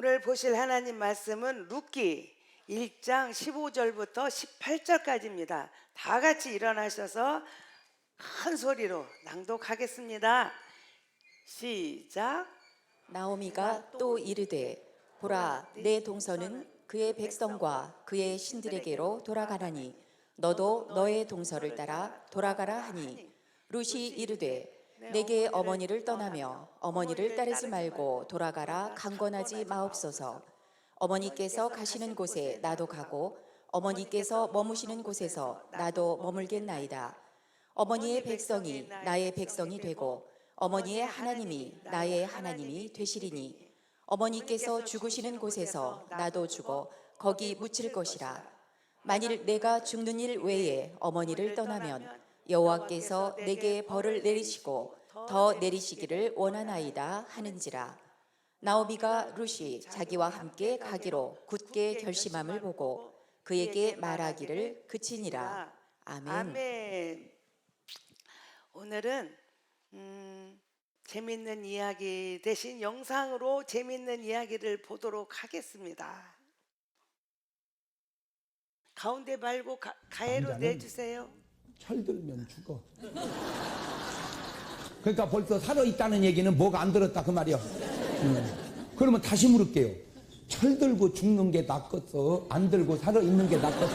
오늘 보실 하나님 말씀은 룻기 1장 15절부터 18절까지입니다. 다 같이 일어나셔서 큰 소리로 낭독하겠습니다. 시작. 나오미가 또 이르되 보라 내 동서는 그의 백성과 그의 신들에게로 돌아가나니 너도 너의 동서를 따라 돌아가라 하니 룻이 이르되 내게 어머니를 떠나며 어머니를 따르지 말고 돌아가라 강권하지 마옵소서. 어머니께서 가시는 곳에 나도 가고 어머니께서 머무시는 곳에서 나도 머물겠나이다. 어머니의 백성이 나의 백성이 되고 어머니의 하나님이 나의 하나님이 되시리니 어머니께서 죽으시는 곳에서 나도 죽어 거기 묻힐 것이라. 만일 내가 죽는 일 외에 어머니를 떠나면 여호와께서 내게 벌을 내리시고 더 내리시기를 원하나이다 하는지라. 나오미가 룻이 자기와 함께 가기로 굳게 결심함을 보고 그에게 말하기를 그치니라. 아멘. 아멘. 오늘은 재밌는 이야기 대신 영상으로 재밌는 이야기를 보도록 하겠습니다. 가운데 말고 가해로 남자는 내주세요. 철들면 죽어. 그러니까 벌써 살아있다는 얘기는 뭐가 안 들었다 그 말이야. 그러면 다시 물을게요. 철들고 죽는 게 낫겠어? 안 들고 살아있는 게 낫겠어?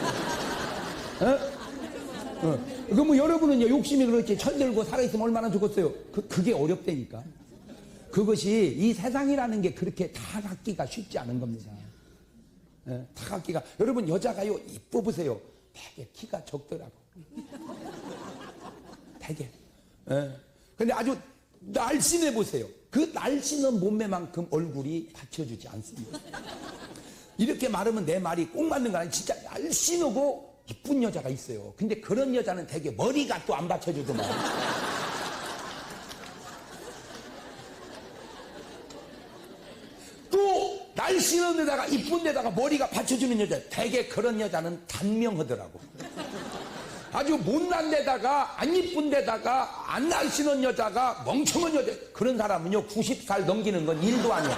그러면 여러분은 욕심이 그렇지 철들고 살아있으면 얼마나 죽었어요? 그게 어렵다니까. 그것이 이 세상이라는 게 그렇게 다 갖기가 쉽지 않은 겁니다. 다 갖기가. 여러분 여자가요 이뻐 보세요. 되게 키가 적더라고. 되게. 근데 아주 날씬해 보세요. 그 날씬한 몸매만큼 얼굴이 받쳐주지 않습니다. 이렇게 말하면 내 말이 꼭 맞는 거 아니에요. 진짜 날씬하고 이쁜 여자가 있어요. 근데 그런 여자는 되게 머리가 또 안 받쳐주더만. 또 날씬한 데다가 이쁜 데다가 머리가 받쳐주는 여자, 되게 그런 여자는 단명하더라고. 아주 못난 데다가 안 이쁜 데다가 안 날씬한 여자가 멍청한 여자, 그런 사람은요 90살 넘기는 건 일도 아니야.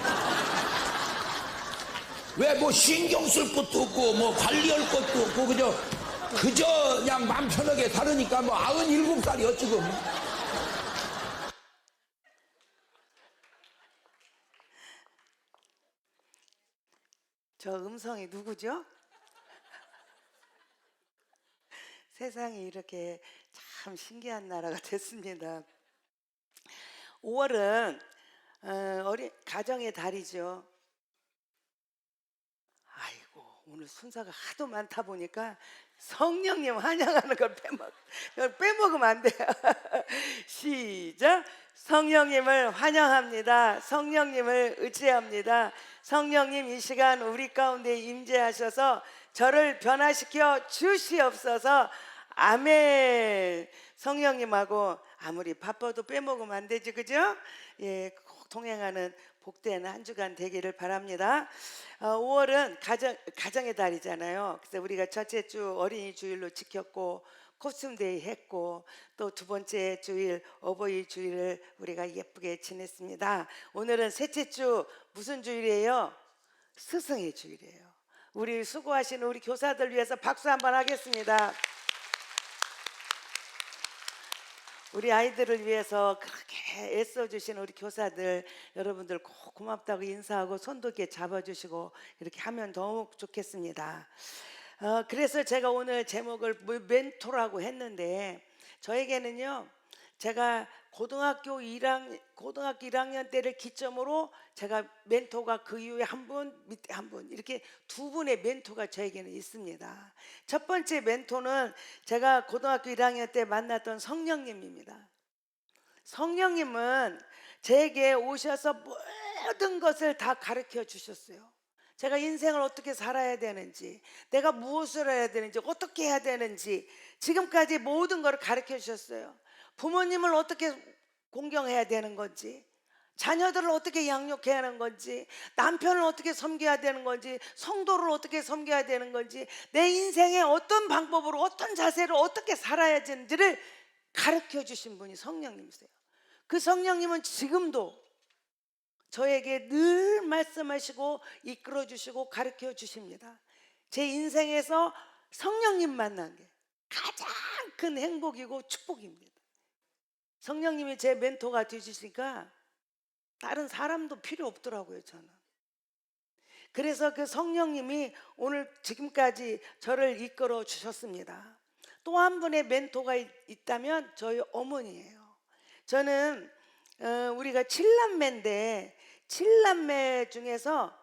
왜 뭐 신경 쓸 것도 없고 뭐 관리할 것도 없고 그저 그냥 맘 편하게 살으니까 뭐 97살이 어찌고. 저 음성이 누구죠? 세상이 이렇게 참 신기한 나라가 됐습니다. 5월은 가정의 달이죠. 아이고 오늘 순서가 하도 많다 보니까 성령님 환영하는 걸 빼먹으면 안 돼요. 시작. 성령님을 환영합니다. 성령님을 의지합니다. 성령님 이 시간 우리 가운데 임재하셔서 저를 변화시켜 주시옵소서. 아멘. 성령님하고 아무리 바빠도 빼먹으면 안 되지, 그죠? 예, 꼭 동행하는 복된 한 주간 되기를 바랍니다. 5월은 가정의 달이잖아요. 그래서 우리가 첫째 주 어린이 주일로 지켰고 코스튬데이 했고 또 두 번째 주일 어버이 주일을 우리가 예쁘게 지냈습니다. 오늘은 셋째 주 무슨 주일이에요? 스승의 주일이에요. 우리 수고하시는 우리 교사들 위해서 박수 한번 하겠습니다. 우리 아이들을 위해서 그렇게 애써주시는 우리 교사들 여러분들 꼭 고맙다고 인사하고 손도 이렇게 잡아주시고 이렇게 하면 더욱 좋겠습니다. 그래서 제가 오늘 제목을 멘토라고 했는데 저에게는요 제가 고등학교 1학년 때를 기점으로 제가 멘토가 그 이후에 한 분 밑에 한 분 이렇게 두 분의 멘토가 저에게는 있습니다. 첫 번째 멘토는 제가 고등학교 1학년 때 만났던 성령님입니다. 성령님은 제게 오셔서 모든 것을 다 가르쳐 주셨어요. 제가 인생을 어떻게 살아야 되는지, 내가 무엇을 해야 되는지, 어떻게 해야 되는지 지금까지 모든 것을 가르쳐 주셨어요. 부모님을 어떻게 공경해야 되는 건지, 자녀들을 어떻게 양육해야 하는 건지, 남편을 어떻게 섬겨야 되는 건지, 성도를 어떻게 섬겨야 되는 건지, 내 인생에 어떤 방법으로 어떤 자세로 어떻게 살아야 되는지를 가르쳐 주신 분이 성령님이세요. 그 성령님은 지금도 저에게 늘 말씀하시고 이끌어 주시고 가르쳐 주십니다. 제 인생에서 성령님 만난 게 가장 큰 행복이고 축복입니다. 성령님이 제 멘토가 되주시니까 다른 사람도 필요 없더라고요, 저는. 그래서 그 성령님이 오늘 지금까지 저를 이끌어 주셨습니다. 또 한 분의 멘토가 있다면 저희 어머니예요. 저는 우리가 칠남매인데 칠남매 중에서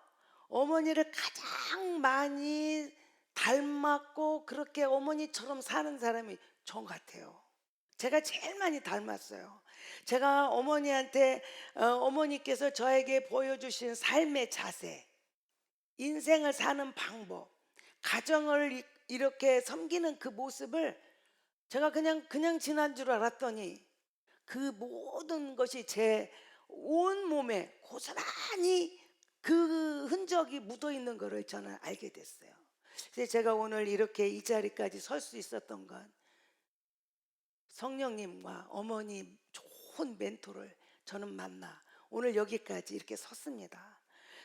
어머니를 가장 많이 닮았고 그렇게 어머니처럼 사는 사람이 저 같아요. 제가 제일 많이 닮았어요. 제가 어머니한테 어머니께서 저에게 보여주신 삶의 자세, 인생을 사는 방법, 가정을 이렇게 섬기는 그 모습을 제가 그냥 지난 줄 알았더니 그 모든 것이 제 온 몸에 고스란히 그 흔적이 묻어 있는 것을 저는 알게 됐어요. 그래서 제가 오늘 이렇게 이 자리까지 설 수 있었던 건 성령님과 어머니 좋은 멘토를 저는 만나 오늘 여기까지 이렇게 섰습니다.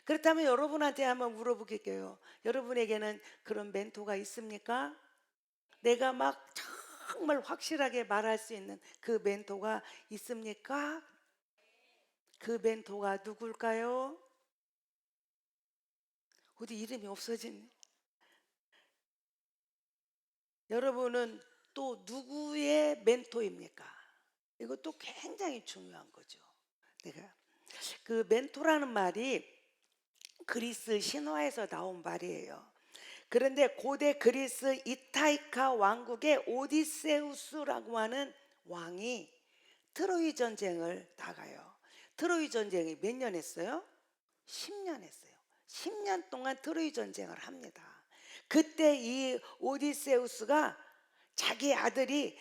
그렇다면 여러분한테 한번 물어볼게요. 여러분에게는 그런 멘토가 있습니까? 내가 막 정말 확실하게 말할 수 있는 그 멘토가 있습니까? 그 멘토가 누굴까요? 어디 이름이 없어지네. 여러분은 또 누구의 멘토입니까? 이것도 굉장히 중요한 거죠. 내가 그 멘토라는 말이 그리스 신화에서 나온 말이에요. 그런데 고대 그리스 이타이카 왕국의 오디세우스라고 하는 왕이 트로이 전쟁을 나가요. 트로이 전쟁이 몇 년 했어요? 10년 했어요. 10년 동안 트로이 전쟁을 합니다. 그때 이 오디세우스가 자기 아들이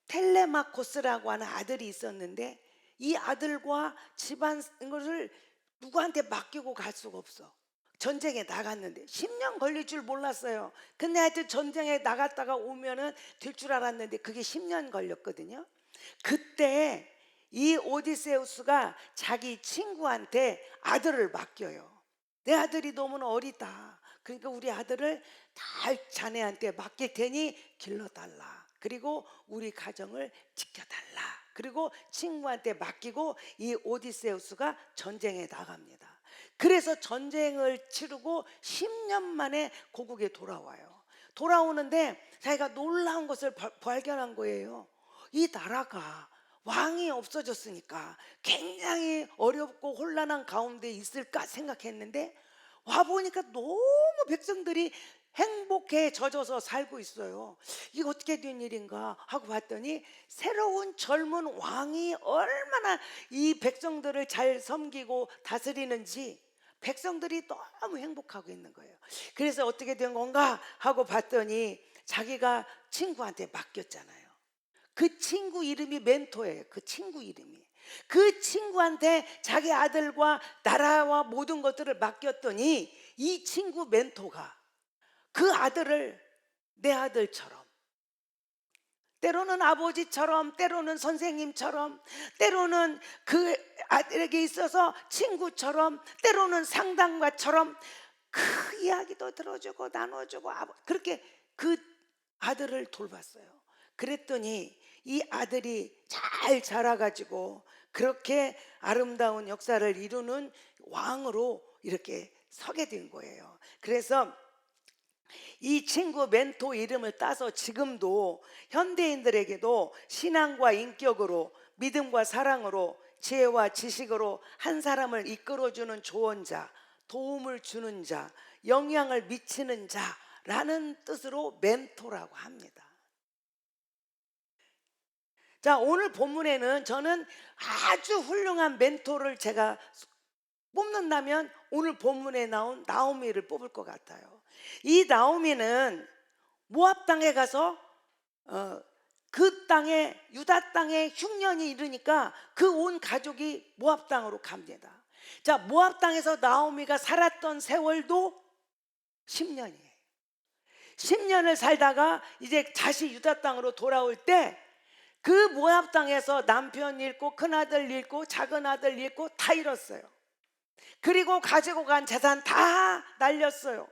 텔레마코스라고 하는 아들이 있었는데 이 아들과 집안 것을 누구한테 맡기고 갈 수가 없어. 전쟁에 나갔는데 10년 걸릴 줄 몰랐어요. 근데 하여튼 전쟁에 나갔다가 오면은 될 줄 알았는데 그게 10년 걸렸거든요. 그때 이 오디세우스가 자기 친구한테 아들을 맡겨요. 내 아들이 너무나 어리다. 그러니까 우리 아들을 다 자네한테 맡길 테니 길러달라. 그리고 우리 가정을 지켜달라. 그리고 친구한테 맡기고 이 오디세우스가 전쟁에 나갑니다. 그래서 전쟁을 치르고 10년 만에 고국에 돌아와요. 돌아오는데 자기가 놀라운 것을 발견한 거예요. 이 나라가 왕이 없어졌으니까 굉장히 어렵고 혼란한 가운데 있을까 생각했는데 와보니까 너무 백성들이 행복해 젖어서 살고 있어요. 이게 어떻게 된 일인가 하고 봤더니 새로운 젊은 왕이 얼마나 이 백성들을 잘 섬기고 다스리는지 백성들이 너무 행복하고 있는 거예요. 그래서 어떻게 된 건가 하고 봤더니 자기가 친구한테 맡겼잖아요. 그 친구 이름이 멘토예요. 그 친구 이름이. 그 친구한테 자기 아들과 나라와 모든 것들을 맡겼더니 이 친구 멘토가 그 아들을 내 아들처럼, 때로는 아버지처럼, 때로는 선생님처럼, 때로는 그 아들에게 있어서 친구처럼, 때로는 상담가처럼 그 이야기도 들어주고 나눠주고 그렇게 그 아들을 돌봤어요. 그랬더니 이 아들이 잘 자라가지고 그렇게 아름다운 역사를 이루는 왕으로 이렇게 서게 된 거예요. 그래서 이 친구 멘토 이름을 따서 지금도 현대인들에게도 신앙과 인격으로, 믿음과 사랑으로, 지혜와 지식으로 한 사람을 이끌어주는 조언자, 도움을 주는 자, 영향을 미치는 자라는 뜻으로 멘토라고 합니다. 자, 오늘 본문에는 저는 아주 훌륭한 멘토를 제가 뽑는다면 오늘 본문에 나온 나오미를 뽑을 것 같아요. 이 나오미는 모압 땅에 가서 그 땅에 유다 땅에 흉년이 이르니까 그 온 가족이 모압 땅으로 갑니다. 자, 모압 땅에서 나오미가 살았던 세월도 10년이에요. 10년을 살다가 이제 다시 유다 땅으로 돌아올 때 그 모압 땅에서 남편 잃고 큰아들 잃고 작은 아들 잃고 다 잃었어요. 그리고 가지고 간 재산 다 날렸어요.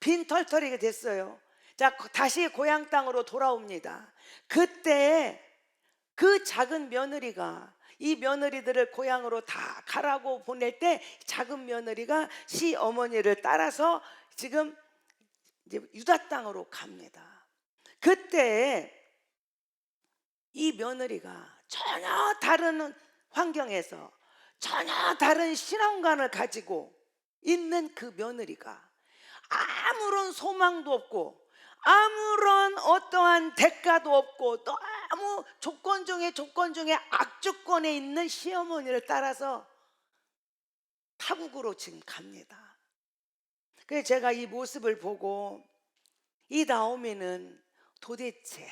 빈털터리가 됐어요. 자, 다시 고향 땅으로 돌아옵니다. 그때 그 작은 며느리가 이 며느리들을 고향으로 다 가라고 보낼 때 작은 며느리가 시어머니를 따라서 지금 이제 유다 땅으로 갑니다. 그때 이 며느리가 전혀 다른 환경에서 전혀 다른 신앙관을 가지고 있는 그 며느리가 아무런 소망도 없고 아무런 어떠한 대가도 없고 너무 조건 중에 악조건에 있는 시어머니를 따라서 타국으로 지금 갑니다. 그래서 제가 이 모습을 보고 이 나오미는 도대체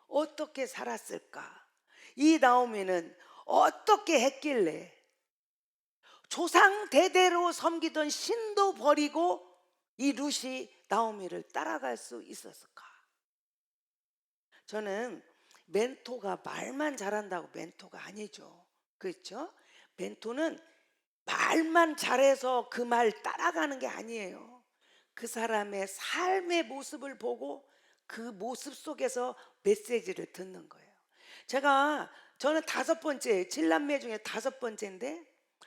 어떻게 살았을까? 이 나오미는 어떻게 했길래 조상 대대로 섬기던 신도 버리고 이 룻이 나오미를 따라갈 수 있었을까? 저는 멘토가 말만 잘한다고 멘토가 아니죠. 그렇죠? 멘토는 말만 잘해서 그 말 따라가는 게 아니에요. 그 사람의 삶의 모습을 보고 그 모습 속에서 메시지를 듣는 거예요. 저는 5번째, 7남매 중에 5번째인데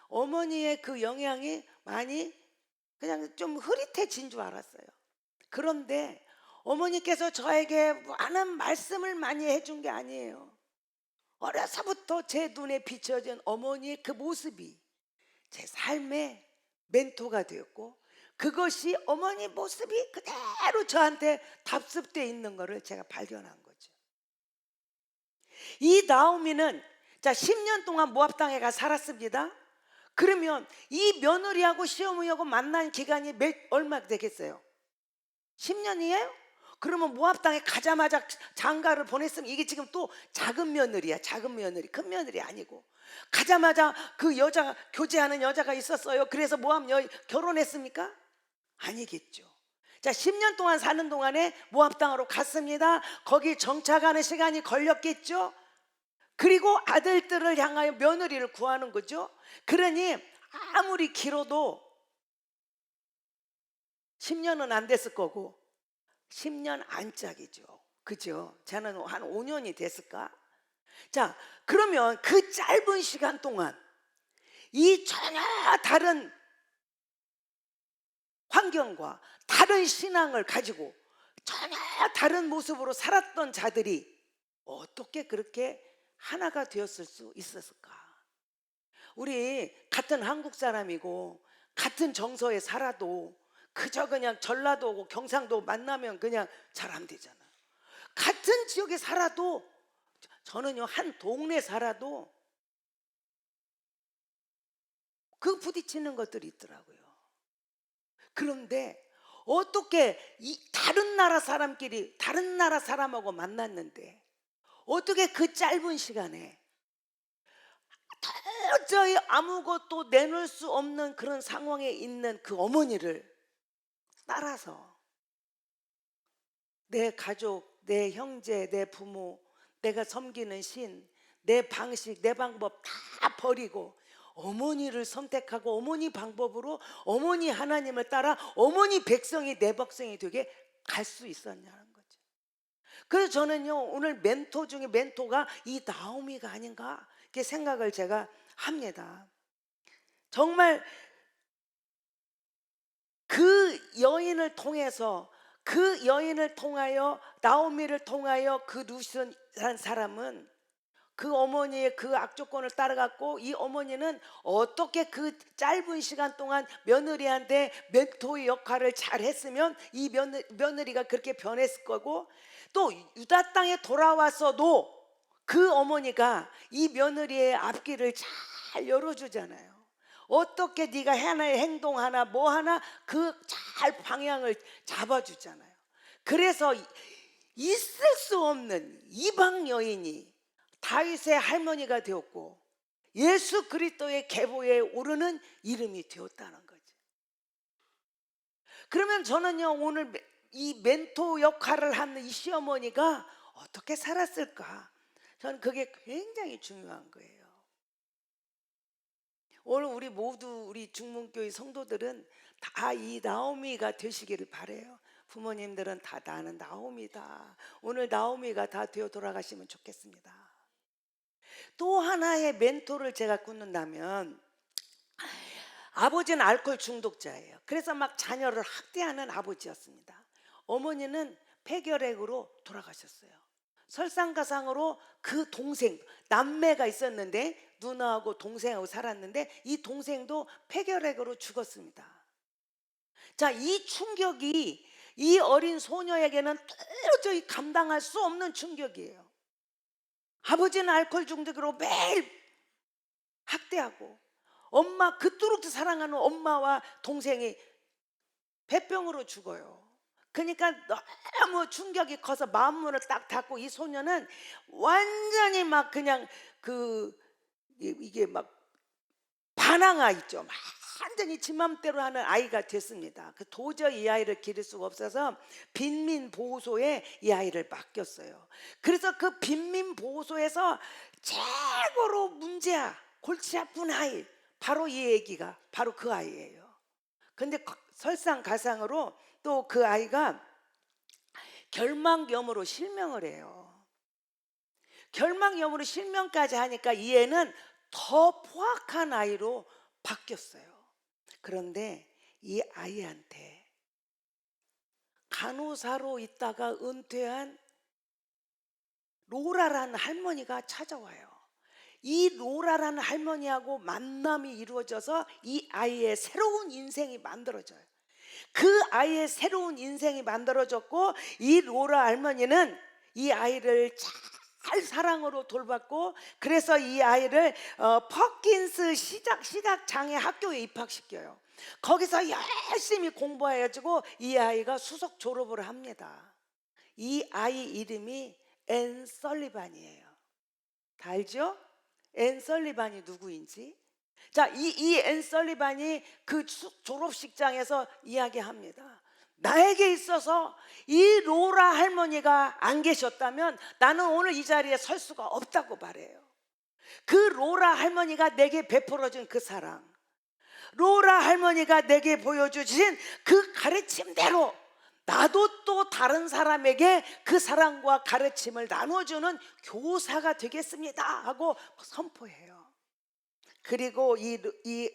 어머니의 그 영향이 많이 그냥 좀 흐릿해진 줄 알았어요. 그런데 어머니께서 저에게 많은 말씀을 많이 해준 게 아니에요. 어려서부터 제 눈에 비춰진 어머니의 그 모습이 제 삶의 멘토가 되었고 그것이 어머니 모습이 그대로 저한테 답습되어 있는 것을 제가 발견한 거죠. 이 나오미는 자 10년 동안 모압 땅에 가 살았습니다. 그러면 이 며느리하고 시어머니하고 만난 기간이 얼마 되겠어요? 10년이에요? 그러면 모압 땅에 가자마자 장가를 보냈으면 이게 지금 또 작은 며느리야. 작은 며느리, 큰 며느리 아니고 가자마자 그 여자가 교제하는 여자가 있었어요. 그래서 모압 결혼했습니까? 아니겠죠. 자, 10년 동안 사는 동안에 모압 땅으로 갔습니다. 거기 정착하는 시간이 걸렸겠죠. 그리고 아들들을 향하여 며느리를 구하는 거죠. 그러니 아무리 길어도 10년은 안 됐을 거고 10년 안짝이죠. 그죠? 저는 한 5년이 됐을까? 자, 그러면 그 짧은 시간 동안 이 전혀 다른 환경과 다른 신앙을 가지고 전혀 다른 모습으로 살았던 자들이 어떻게 그렇게 하나가 되었을 수 있었을까? 우리 같은 한국 사람이고 같은 정서에 살아도 그저 그냥 전라도고 경상도 만나면 그냥 잘 안 되잖아. 같은 지역에 살아도 저는요 한 동네 살아도 그 부딪히는 것들이 있더라고요. 그런데 어떻게 이 다른 나라 사람끼리 다른 나라 사람하고 만났는데 어떻게 그 짧은 시간에 도저히 아무것도 내놓을 수 없는 그런 상황에 있는 그 어머니를 따라서 내 가족, 내 형제, 내 부모, 내가 섬기는 신, 내 방식, 내 방법 다 버리고 어머니를 선택하고 어머니 방법으로 어머니 하나님을 따라 어머니 백성이 내 백성이 되게 갈 수 있었냐는 거죠. 그래서 저는요 오늘 멘토 중에 멘토가 이 나오미가 아닌가 이렇게 생각을 제가 합니다. 정말 그 여인을 통해서 그 여인을 통하여 나오미를 통하여 그 룻이라는 사람은 그 어머니의 그 악조건을 따라갔고 이 어머니는 어떻게 그 짧은 시간 동안 며느리한테 멘토의 역할을 잘 했으면 이 며느리가 그렇게 변했을 거고 또 유다 땅에 돌아와서도 그 어머니가 이 며느리의 앞길을 잘 열어주잖아요. 어떻게 네가 하나의 행동 하나 뭐 하나 그 잘 방향을 잡아주잖아요. 그래서 있을 수 없는 이방 여인이 다윗의 할머니가 되었고 예수 그리스도의 계보에 오르는 이름이 되었다는 거죠. 그러면 저는요 오늘 이 멘토 역할을 하는 이 시어머니가 어떻게 살았을까? 저는 그게 굉장히 중요한 거예요. 오늘 우리 모두 우리 중문교회 성도들은 다 이 나오미가 되시기를 바래요. 부모님들은 다 나는 나오미다. 오늘 나오미가 다 되어 돌아가시면 좋겠습니다. 또 하나의 멘토를 제가 꽂는다면, 아버지는 알코올 중독자예요. 그래서 막 자녀를 학대하는 아버지였습니다. 어머니는 폐결핵으로 돌아가셨어요. 설상가상으로 그 동생, 남매가 있었는데 누나하고 동생하고 살았는데 이 동생도 폐결핵으로 죽었습니다. 자, 이 충격이 이 어린 소녀에게는 도저히 감당할 수 없는 충격이에요. 아버지는 알코올 중독으로 매일 학대하고, 엄마, 그토록 사랑하는 엄마와 동생이 폐병으로 죽어요. 그러니까 너무 충격이 커서 마음문을 딱 닫고 이 소녀는 완전히 막 그냥 이게 막 반항아 있죠. 막 완전히 지 맘대로 하는 아이가 됐습니다. 도저히 이 아이를 기를 수가 없어서 빈민보호소에 이 아이를 맡겼어요. 그래서 그 빈민보호소에서 최고로 문제야, 골치 아픈 아이, 바로 이 애기가 바로 그 아이예요. 근데 설상가상으로 또 그 아이가 결막염으로 실명을 해요. 결막염으로 실명까지 하니까 이 애는 더 포악한 아이로 바뀌었어요. 그런데 이 아이한테 간호사로 있다가 은퇴한 로라라는 할머니가 찾아와요. 이 로라라는 할머니하고 만남이 이루어져서 이 아이의 새로운 인생이 만들어져요. 그 아이의 새로운 인생이 만들어졌고, 이 로라 할머니는 이 아이를 잘 사랑으로 돌봤고, 그래서 이 아이를 퍼킨스 시각장애 학교에 입학시켜요. 거기서 열심히 공부해가지고 이 아이가 수석 졸업을 합니다. 이 아이 이름이 앤 설리반이에요. 다 알죠? 앤 설리반이 누구인지. 자, 이 앤 설리반이 그 졸업식장에서 이야기합니다. 나에게 있어서 이 로라 할머니가 안 계셨다면 나는 오늘 이 자리에 설 수가 없다고 말해요. 그 로라 할머니가 내게 베풀어준 그 사랑, 로라 할머니가 내게 보여주신 그 가르침대로 나도 또 다른 사람에게 그 사랑과 가르침을 나눠주는 교사가 되겠습니다 하고 선포해요. 그리고 이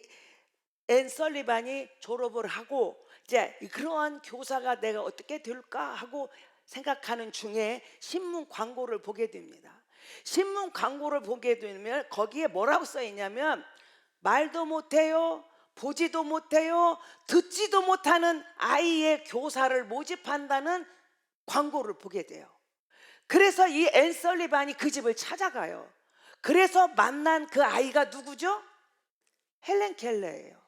앤 설리반이 졸업을 하고 이제 그러한 교사가 내가 어떻게 될까 하고 생각하는 중에 신문 광고를 보게 됩니다. 신문 광고를 보게 되면 거기에 뭐라고 써 있냐면, 말도 못해요, 보지도 못해요, 듣지도 못하는 아이의 교사를 모집한다는 광고를 보게 돼요. 그래서 이 앤 설리반이 그 집을 찾아가요. 그래서 만난 그 아이가 누구죠? 헬렌 켈러예요.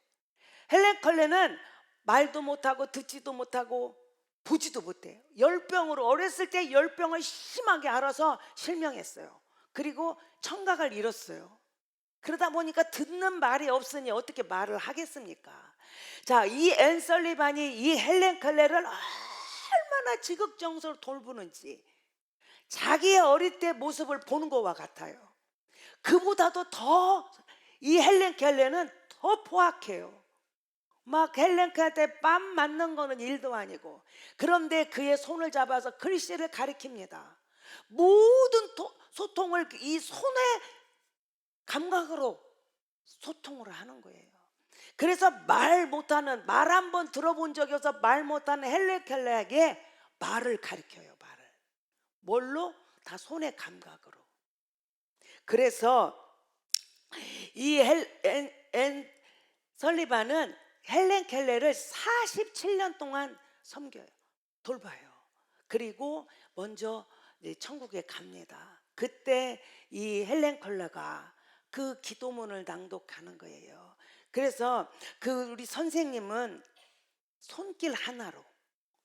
헬렌 켈러는 말도 못하고 듣지도 못하고 보지도 못해요. 열병으로, 어렸을 때 열병을 심하게 앓아서 실명했어요. 그리고 청각을 잃었어요. 그러다 보니까 듣는 말이 없으니 어떻게 말을 하겠습니까? 자, 이 앤 설리반이 이 헬렌 켈러를 얼마나 지극정성으로 돌보는지 자기의 어릴 때 모습을 보는 것과 같아요. 그보다도 더 이 헬렌 켈러는 더 포악해요. 막 헬렌 켈러한테 뺨 맞는 거는 일도 아니고, 그런데 그의 손을 잡아서 글씨를 가리킵니다. 모든 소통을 이 손의 감각으로 소통을 하는 거예요. 그래서 말 한 번 들어본 적이 없어 말 못하는 헬렌 켈러에게 말을 가리켜요. 말을 뭘로? 다 손의 감각으로. 그래서 이 앤 설리반은 헬렌 켈러를 47년 동안 섬겨요. 돌봐요. 그리고 먼저 천국에 갑니다. 그때 이 헬렌 켈러가 그 기도문을 낭독하는 거예요. 그래서 우리 선생님은 손길 하나로,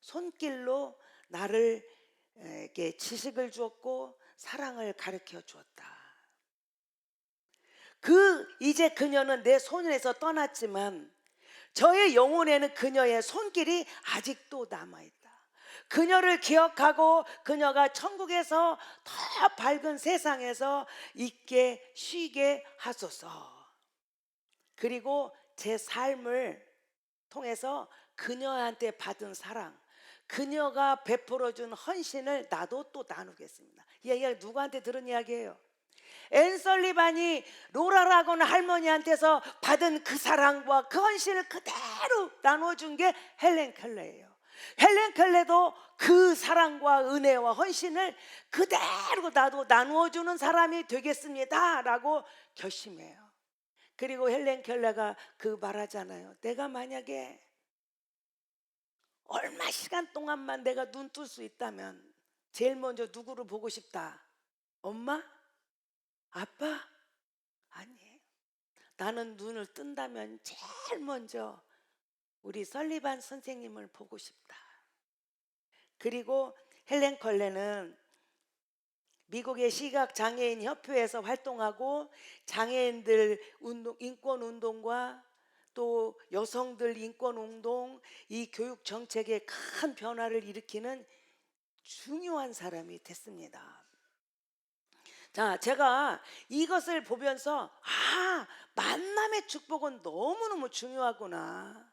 손길로 나를 이렇게 지식을 주었고 사랑을 가르쳐 주었다. 이제 그녀는 내 손에서 떠났지만 저의 영혼에는 그녀의 손길이 아직도 남아있다. 그녀를 기억하고 그녀가 천국에서 더 밝은 세상에서 있게 쉬게 하소서. 그리고 제 삶을 통해서 그녀한테 받은 사랑, 그녀가 베풀어준 헌신을 나도 또 나누겠습니다. 이 이야기가 누구한테 들은 이야기예요? 앤 설리반이 로라라고는 할머니한테서 받은 그 사랑과 그 헌신을 그대로 나눠준 게 헬렌 켈러예요. 헬렌 켈러도 그 사랑과 은혜와 헌신을 그대로 나도 나누어주는 사람이 되겠습니다 라고 결심해요. 그리고 헬렌 켈러가 그 말하잖아요. 내가 만약에 얼마 시간 동안만 내가 눈 뜰 수 있다면 제일 먼저 누구를 보고 싶다? 엄마? 아빠? 아니에요. 나는 눈을 뜬다면 제일 먼저 우리 설리반 선생님을 보고 싶다. 그리고 헬렌 켈러는 미국의 시각장애인 협회에서 활동하고 장애인들 인권 운동과 또 여성들 인권 운동, 이 교육 정책에 큰 변화를 일으키는 중요한 사람이 됐습니다. 자, 제가 이것을 보면서 만남의 축복은 너무너무 중요하구나.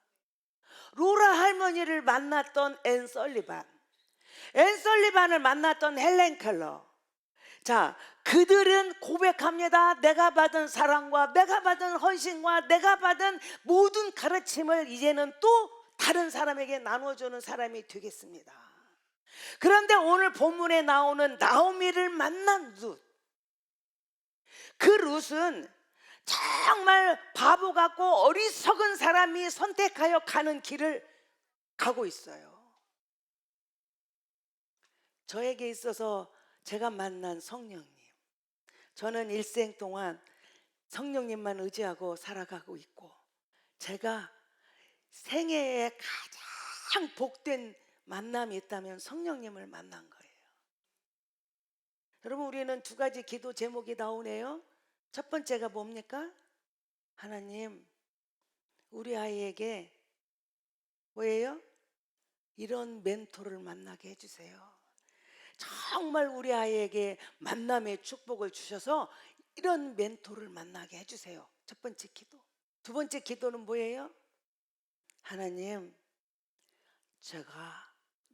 로라 할머니를 만났던 앤 설리반, 앤 설리반을 만났던 헬렌 켈러. 자, 그들은 고백합니다. 내가 받은 사랑과 내가 받은 헌신과 내가 받은 모든 가르침을 이제는 또 다른 사람에게 나눠주는 사람이 되겠습니다. 그런데 오늘 본문에 나오는 나오미를 만난 룻, 그 룻은 정말 바보 같고 어리석은 사람이 선택하여 가는 길을 가고 있어요. 저에게 있어서 제가 만난 성령님, 저는 일생 동안 성령님만 의지하고 살아가고 있고, 제가 생애에 가장 복된 만남이 있다면 성령님을 만난 거예요. 여러분, 우리는 두 가지 기도 제목이 나오네요. 첫 번째가 뭡니까? 하나님, 우리 아이에게 뭐예요? 이런 멘토를 만나게 해주세요. 정말 우리 아이에게 만남의 축복을 주셔서 이런 멘토를 만나게 해주세요. 첫 번째 기도. 두 번째 기도는 뭐예요? 하나님, 제가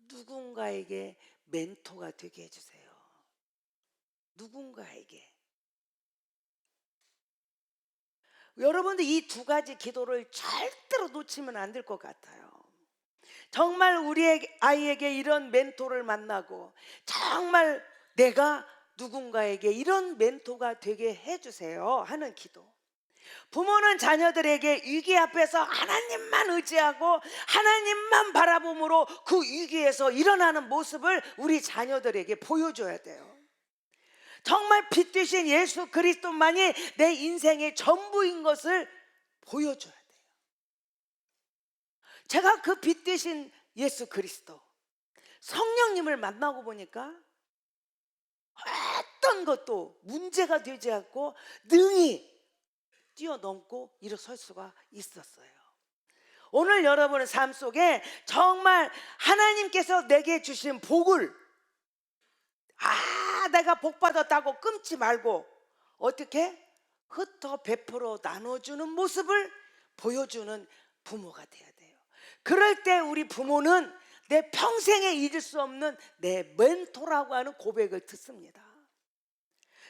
누군가에게 멘토가 되게 해주세요. 누군가에게. 여러분들 이 두 가지 기도를 절대로 놓치면 안 될 것 같아요. 정말 우리 아이에게 이런 멘토를 만나고 정말 내가 누군가에게 이런 멘토가 되게 해주세요 하는 기도. 부모는 자녀들에게 위기 앞에서 하나님만 의지하고 하나님만 바라봄으로 그 위기에서 일어나는 모습을 우리 자녀들에게 보여줘야 돼요. 정말 빛 되신 예수 그리스도만이 내 인생의 전부인 것을 보여줘야 돼요. 제가 그 빛 되신 예수 그리스도 성령님을 만나고 보니까 어떤 것도 문제가 되지 않고 능히 뛰어넘고 일어설 수가 있었어요. 오늘 여러분의 삶 속에 정말 하나님께서 내게 주신 복을 내가 복 받았다고 끊지 말고 어떻게 흩어 베풀어 나눠주는 모습을 보여주는 부모가 돼야 돼요. 그럴 때 우리 부모는 내 평생에 잊을 수 없는 내 멘토라고 하는 고백을 듣습니다.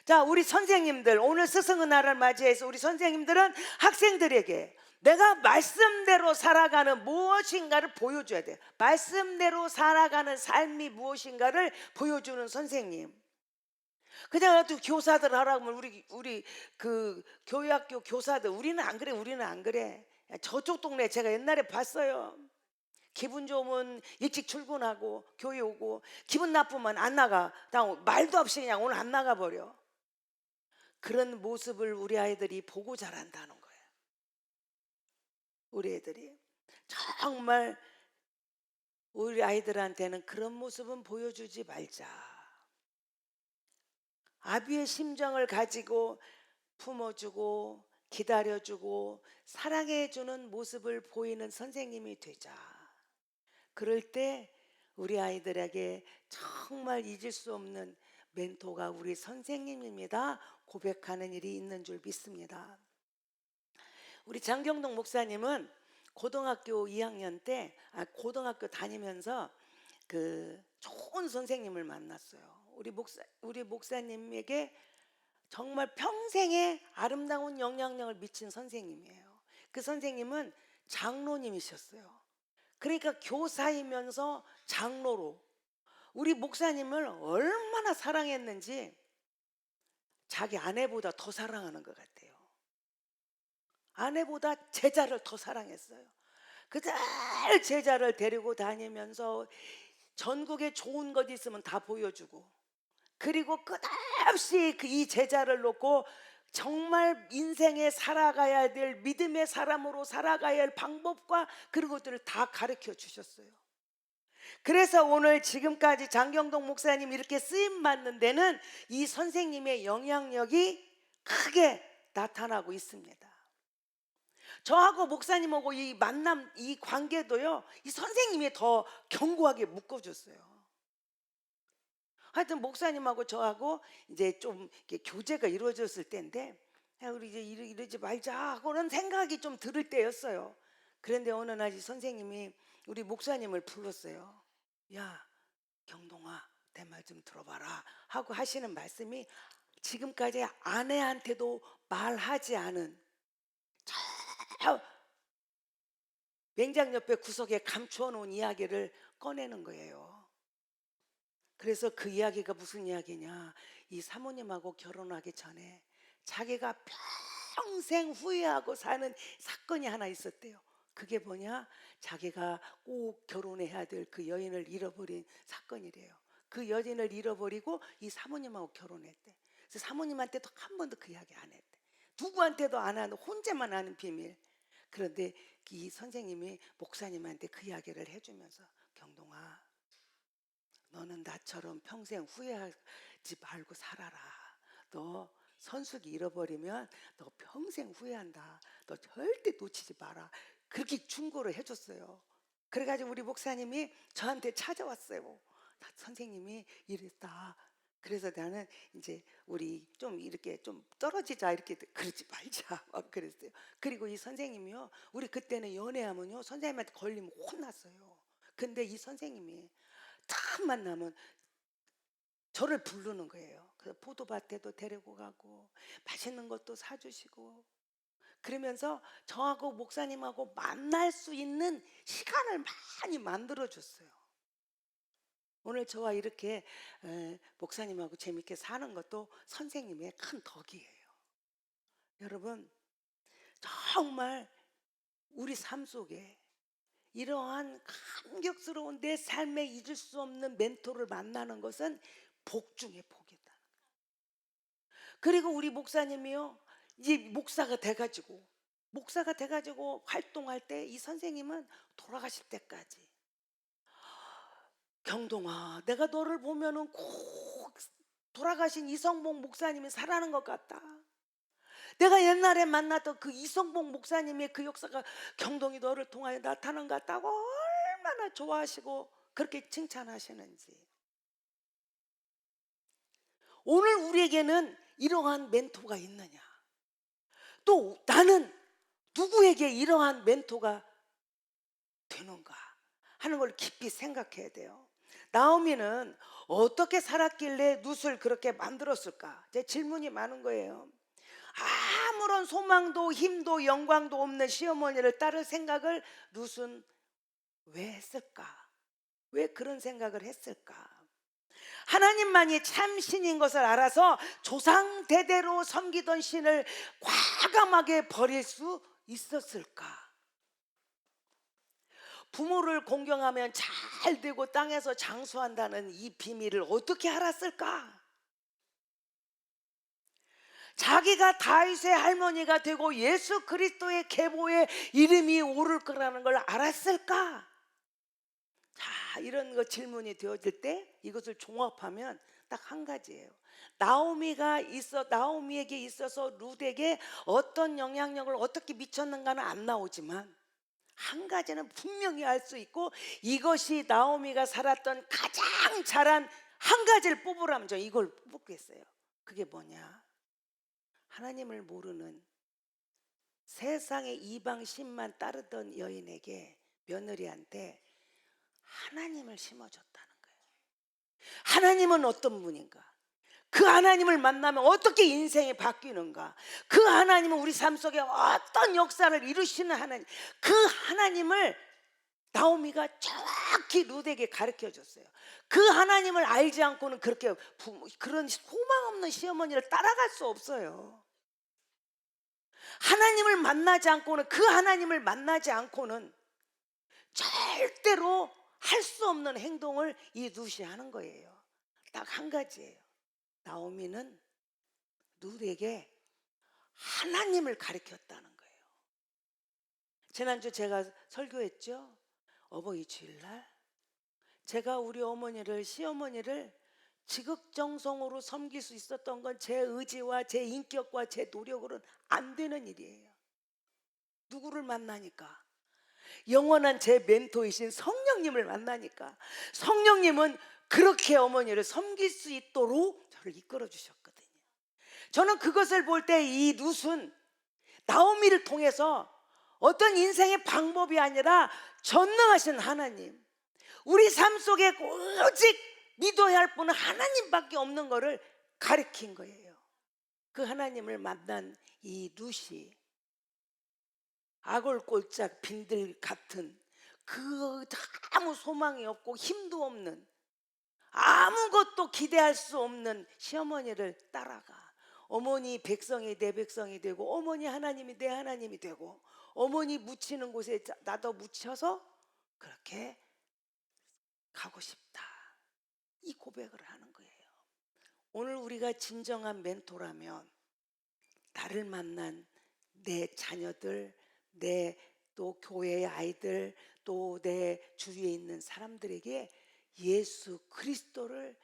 자, 우리 선생님들, 오늘 스승의 날을 맞이해서 우리 선생님들은 학생들에게 내가 말씀대로 살아가는 무엇인가를 보여줘야 돼요. 말씀대로 살아가는 삶이 무엇인가를 보여주는 선생님. 그냥 또 교사들 하라고 하면 우리 그 교회학교 교사들 우리는 안 그래, 우리는 안 그래. 저쪽 동네 제가 옛날에 봤어요. 기분 좋으면 일찍 출근하고 교회 오고 기분 나쁘면 안 나가. 말도 없이 그냥 오늘 안 나가버려. 그런 모습을 우리 아이들이 보고 자란다는 거예요. 우리 애들이 정말 우리 아이들한테는 그런 모습은 보여주지 말자. 아비의 심정을 가지고 품어주고 기다려주고 사랑해주는 모습을 보이는 선생님이 되자. 그럴 때 우리 아이들에게 정말 잊을 수 없는 멘토가 우리 선생님입니다 고백하는 일이 있는 줄 믿습니다. 우리 장경동 목사님은 고등학교 2학년 때, 고등학교 다니면서 그 좋은 선생님을 만났어요. 우리 목사님에게 정말 평생에 아름다운 영향력을 미친 선생님이에요. 그 선생님은 장로님이셨어요. 그러니까 교사이면서 장로로 우리 목사님을 얼마나 사랑했는지 자기 아내보다 더 사랑하는 것 같아요. 아내보다 제자를 더 사랑했어요. 그들 제자를 데리고 다니면서 전국에 좋은 것 있으면 다 보여주고, 그리고 끝없이 이 제자를 놓고 정말 인생에 살아가야 될 믿음의 사람으로 살아가야 할 방법과 그런 것들을 다 가르쳐 주셨어요. 그래서 오늘 지금까지 장경동 목사님 이렇게 쓰임 받는 데는 이 선생님의 영향력이 크게 나타나고 있습니다. 저하고 목사님하고 이 만남, 이 관계도요, 이 선생님이 더 견고하게 묶어줬어요. 하여튼 목사님하고 저하고 이제 좀 이렇게 교제가 이루어졌을 때인데, 야, 우리 이제 이러지 말자 하고는 생각이 좀 들을 때였어요. 그런데 어느 날 이 선생님이 우리 목사님을 불렀어요. 야, 경동아, 내 말 좀 들어봐라 하고 하시는 말씀이 지금까지 아내한테도 말하지 않은 저 맹장 옆에 구석에 감추어 놓은 이야기를 꺼내는 거예요. 그래서 그 이야기가 무슨 이야기냐, 이 사모님하고 결혼하기 전에 자기가 평생 후회하고 사는 사건이 하나 있었대요. 그게 뭐냐, 자기가 꼭 결혼해야 될 그 여인을 잃어버린 사건이래요. 그 여인을 잃어버리고 이 사모님하고 결혼했대. 그래서 사모님한테도 한 번도 그 이야기 안 했대. 누구한테도 안 하는, 혼자만 아는 비밀. 그런데 이 선생님이 목사님한테 그 이야기를 해주면서, 경동아, 너는 나처럼 평생 후회하지 말고 살아라. 너 선숙이 잃어버리면 너 평생 후회한다. 너 절대 놓치지 마라. 그렇게 충고를 해줬어요. 그래가지고 우리 목사님이 저한테 찾아왔어요. 선생님이 이랬다. 그래서 나는 이제 우리 좀 이렇게 좀 떨어지자, 이렇게. 그러지 말자 막 그랬어요. 그리고 이 선생님이요, 우리 그때는 연애하면요 선생님한테 걸리면 혼났어요. 근데 이 선생님이 딱 만나면 저를 부르는 거예요. 그래서 포도밭에도 데리고 가고 맛있는 것도 사주시고, 그러면서 저하고 목사님하고 만날 수 있는 시간을 많이 만들어 줬어요. 오늘 저와 이렇게 목사님하고 재밌게 사는 것도 선생님의 큰 덕이에요. 여러분, 정말 우리 삶 속에 이러한 감격스러운 내 삶에 잊을 수 없는 멘토를 만나는 것은 복 중에 복이다. 그리고 우리 목사님이요, 이제 목사가 돼가지고 활동할 때 이 선생님은 돌아가실 때까지, 경동아, 내가 너를 보면은 꼭 돌아가신 이성복 목사님이 살아나는 것 같다. 내가 옛날에 만났던 그 이성복 목사님의 그 역사가 경동이 너를 통하여 나타난 것 같다고 얼마나 좋아하시고 그렇게 칭찬하시는지. 오늘 우리에게는 이러한 멘토가 있느냐, 또 나는 누구에게 이러한 멘토가 되는가 하는 걸 깊이 생각해야 돼요. 나오미는 어떻게 살았길래 룻을 그렇게 만들었을까? 제 질문이 많은 거예요. 아무런 소망도 힘도 영광도 없는 시어머니를 따를 생각을 룻은 왜 했을까? 왜 그런 생각을 했을까? 하나님만이 참 신인 것을 알아서 조상 대대로 섬기던 신을 과감하게 버릴 수 있었을까? 부모를 공경하면 잘 되고 땅에서 장수한다는 이 비밀을 어떻게 알았을까? 자기가 다윗의 할머니가 되고 예수 그리스도의 계보에 이름이 오를 거라는 걸 알았을까? 자, 이런 거 질문이 되어질 때 이것을 종합하면 딱 한 가지예요. 나오미에게 있어서 룻에게 어떤 영향력을 어떻게 미쳤는가는 안 나오지만, 한 가지는 분명히 알 수 있고, 이것이 나오미가 살았던 가장 잘한 한 가지를 뽑으라면 저 이걸 뽑겠어요. 그게 뭐냐? 하나님을 모르는 세상의 이방 신만 따르던 여인에게, 며느리한테 하나님을 심어줬다는 거예요. 하나님은 어떤 분인가? 그 하나님을 만나면 어떻게 인생이 바뀌는가? 그 하나님은 우리 삶 속에 어떤 역사를 이루시는 하나님, 그 하나님을 나오미가 정확히 룻에게 가르쳐 줬어요. 그 하나님을 알지 않고는 그렇게 그런 소망 없는 시어머니를 따라갈 수 없어요. 하나님을 만나지 않고는, 그 하나님을 만나지 않고는 절대로 할 수 없는 행동을 이 룻이 하는 거예요. 딱 한 가지예요. 나오미는 룻에게 하나님을 가르쳤다는 거예요. 지난주 제가 설교했죠. 어버이 주일날 제가 우리 어머니를, 시어머니를 지극정성으로 섬길 수 있었던 건 제 의지와 제 인격과 제 노력으로는 안 되는 일이에요. 누구를 만나니까? 영원한 제 멘토이신 성령님을 만나니까. 성령님은 그렇게 어머니를 섬길 수 있도록 저를 이끌어 주셨거든요. 저는 그것을 볼 때 이 룻은 나오미를 통해서 어떤 인생의 방법이 아니라 전능하신 하나님, 우리 삶 속에 오직 믿어야 할 분은 하나님밖에 없는 것을 가르친 거예요. 그 하나님을 만난 이 룻이 아골골짝 빈들 같은 그 아무 소망이 없고 힘도 없는, 아무것도 기대할 수 없는 시어머니를 따라가 어머니 백성이 내 백성이 되고, 어머니 하나님이 내 하나님이 되고, 어머니 묻히는 곳에 나도 묻혀서 그렇게 가고 싶다, 이 고백을 하는 거예요. 오늘 우리가 진정한 멘토라면 나를 만난 내 자녀들, 내 또 교회의 아이들, 또 내 주위에 있는 사람들에게 예수 그리스도를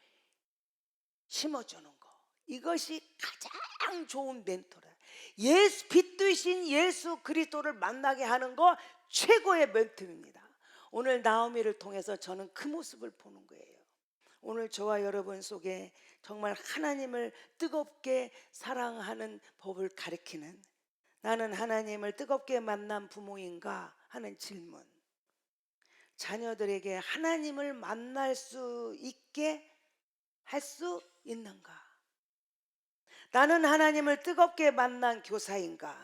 심어주는 거, 이것이 가장 좋은 멘토라. 예수, 빛되신 예수 그리스도를 만나게 하는 거 최고의 멘토입니다. 오늘 나오미를 통해서 저는 그 모습을 보는 거예요. 오늘 저와 여러분 속에 정말 하나님을 뜨겁게 사랑하는 법을 가르치는, 나는 하나님을 뜨겁게 만난 부모인가 하는 질문, 자녀들에게 하나님을 만날 수 있게 할 수 있는가? 나는 하나님을 뜨겁게 만난 교사인가?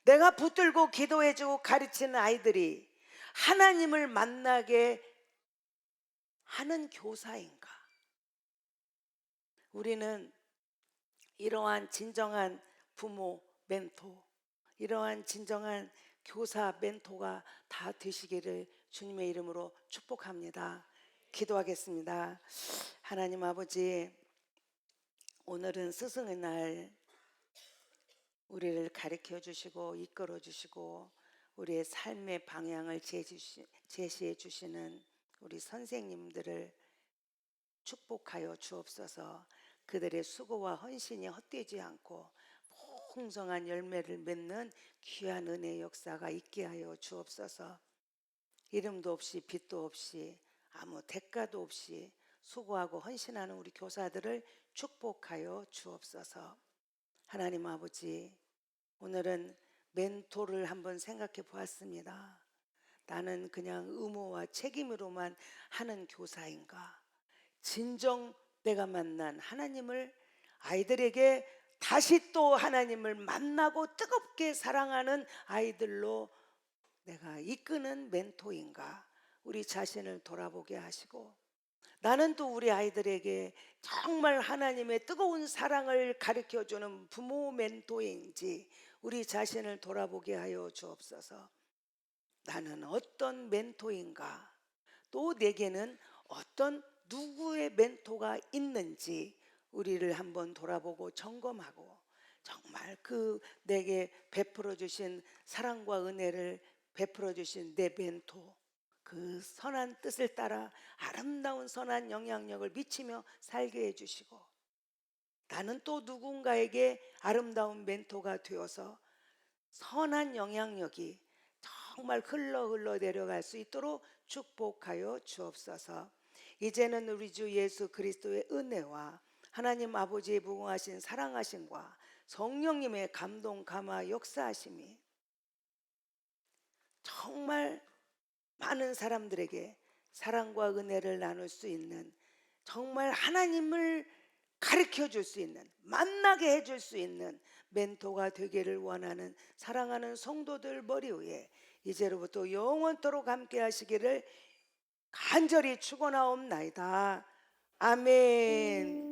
내가 붙들고 기도해주고 가르치는 아이들이 하나님을 만나게 하는 교사인가? 우리는 이러한 진정한 부모 멘토, 이러한 진정한 교사 멘토가 다 되시기를 주님의 이름으로 축복합니다. 기도하겠습니다. 하나님 아버지, 오늘은 스승의 날, 우리를 가르쳐 주시고 이끌어 주시고 우리의 삶의 방향을 제시해 주시는 우리 선생님들을 축복하여 주옵소서. 그들의 수고와 헌신이 헛되지 않고 풍성한 열매를 맺는 귀한 은혜의 역사가 있게 하여 주옵소서. 이름도 없이 빛도 없이 아무 대가도 없이 수고하고 헌신하는 우리 교사들을 축복하여 주옵소서. 하나님 아버지, 오늘은 멘토를 한번 생각해 보았습니다. 나는 그냥 의무와 책임으로만 하는 교사인가? 진정 내가 만난 하나님을 아이들에게 다시 또 하나님을 만나고 뜨겁게 사랑하는 아이들로 내가 이끄는 멘토인가? 우리 자신을 돌아보게 하시고, 나는 또 우리 아이들에게 정말 하나님의 뜨거운 사랑을 가르쳐주는 부모 멘토인지 우리 자신을 돌아보게 하여 주옵소서. 나는 어떤 멘토인가? 또 내게는 어떤 누구의 멘토가 있는지 우리를 한번 돌아보고 점검하고, 정말 그 내게 베풀어 주신 사랑과 은혜를 베풀어 주신 내 멘토, 그 선한 뜻을 따라 아름다운 선한 영향력을 미치며 살게 해주시고, 나는 또 누군가에게 아름다운 멘토가 되어서 선한 영향력이 정말 흘러 내려갈 수 있도록 축복하여 주옵소서. 이제는 우리 주 예수 그리스도의 은혜와 하나님 아버지의 무궁하신 사랑하심과 성령님의 감동 감화 역사하심이 정말 많은 사람들에게 사랑과 은혜를 나눌 수 있는, 정말 하나님을 가르쳐 줄 수 있는, 만나게 해줄 수 있는 멘토가 되기를 원하는 사랑하는 성도들 머리 위에 이제로부터 영원토록 함께 하시기를 간절히 축원하옵나이다. 아멘.